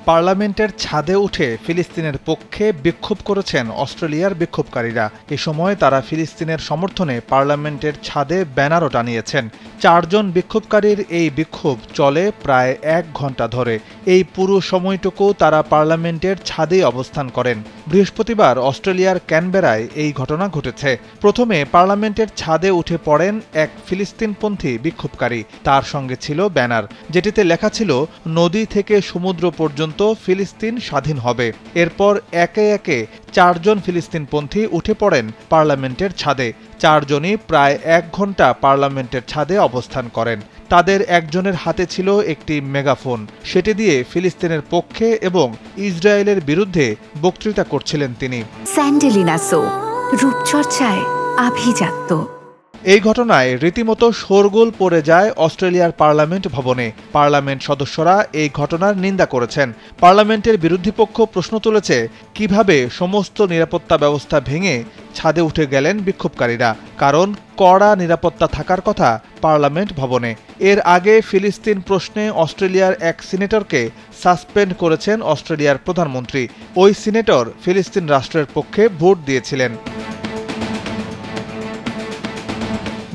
পার্লামেন্টের ছাদে উঠে ফিলিস্তিনের পক্ষে বিক্ষোভ করেছেন অস্ট্রেলিয়ার বিক্ষোভকারীরা। এ সময় তারা ফিলিস্তিনের সমর্থনে পার্লামেন্টের ছাদে ব্যানারও টানিয়েছেন। ৪ জন বিক্ষোভকারীর এই বিক্ষোভ চলে প্রায় ১ ঘণ্টা ধরে। এই পুরো সময়টুকু তারা পার্লামেন্টের ছাদেই অবস্থান করেন। বৃহস্পতিবার অস্ট্রেলিয়ার ক্যানবেরায় এই ঘটনা ঘটেছে। প্রথমে পার্লামেন্টের ছাদে উঠে পড়েন এক ফিলিস্তিনপন্থী বিক্ষোভকারী। তার সঙ্গে ছিল ব্যানার, যেটিতে লেখা ছিল নদী থেকে সমুদ্র পর্যন্ত ফিলিস্তিন স্বাধীন হবে। এরপর একে একে ৪ জন ফিলিস্তিনপন্থী উঠে পড়েন পার্লামেন্টের ছাদে। ৪ জনই প্রায় ১ ঘণ্টা পার্লামেন্টের ছাদে অবস্থান করেন। তাদের একজনের হাতে ছিল একটি মেগাফোন। সেটি দিয়ে ফিলিস্তিনের পক্ষে এবং ইসরায়েলের বিরুদ্ধে বক্তৃতা করছিলেন তিনি। স্যান্ডেলিনা সো, রূপচর্চায় আভিজাত্য। এই ঘটনায় রীতিমতো শোরগোল পড়ে যায় অস্ট্রেলিয়ার পার্লামেন্ট ভবনে। পার্লামেন্ট সদস্যরা এই ঘটনার নিন্দা করেছেন। পার্লামেন্টের বিরোধী পক্ষ প্রশ্ন তুলেছে, কিভাবে সমস্ত নিরাপত্তা ব্যবস্থা ভেঙে ছাদে উঠে গেলেন বিক্ষোভকারীরা, কারণ কড়া নিরাপত্তা থাকার কথা পার্লামেন্ট ভবনে। এর আগে ফিলিস্তিন প্রশ্নে অস্ট্রেলিয়ার এক সিনেটরকে সাসপেন্ড করেছেন অস্ট্রেলিয়ার প্রধানমন্ত্রী। ওই সিনেটর ফিলিস্তিন রাষ্ট্রের পক্ষে ভোট দিয়েছিলেন।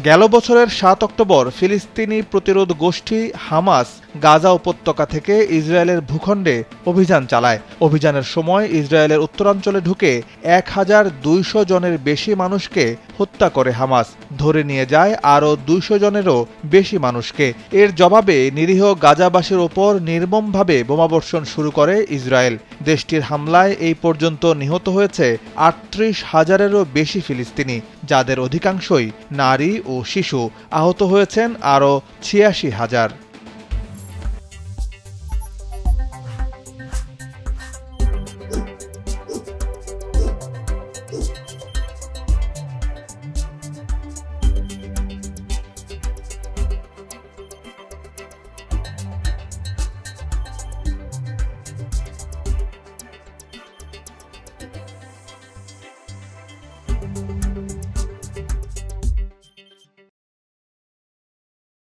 গেল বছরের ৭ অক্টোবর ফিলিস্তিনি প্রতিরোধ গোষ্ঠী হামাস গাজা উপত্যকা থেকে ইসরায়েলের ভূখণ্ডে অভিযান চালায়। অভিযানের সময় ইসরায়েলের উত্তরাঞ্চলে ঢুকে ১,২০০ জনের বেশি মানুষকে হত্যা করে হামাস। ধরে নিয়ে যায় আরও ২০০ জনেরও বেশি মানুষকে। এর জবাবে নিরীহ গাজাবাসীর ওপর নির্মমভাবে বোমাবর্ষণ শুরু করে ইসরায়েল। দেশটির হামলায় এই পর্যন্ত নিহত হয়েছে ৩৮,০০০-এরও বেশি ফিলিস্তিনি, যাদের অধিকাংশই নারী ও শিশু। আহত হয়েছেন আরও ৮৬,০০০।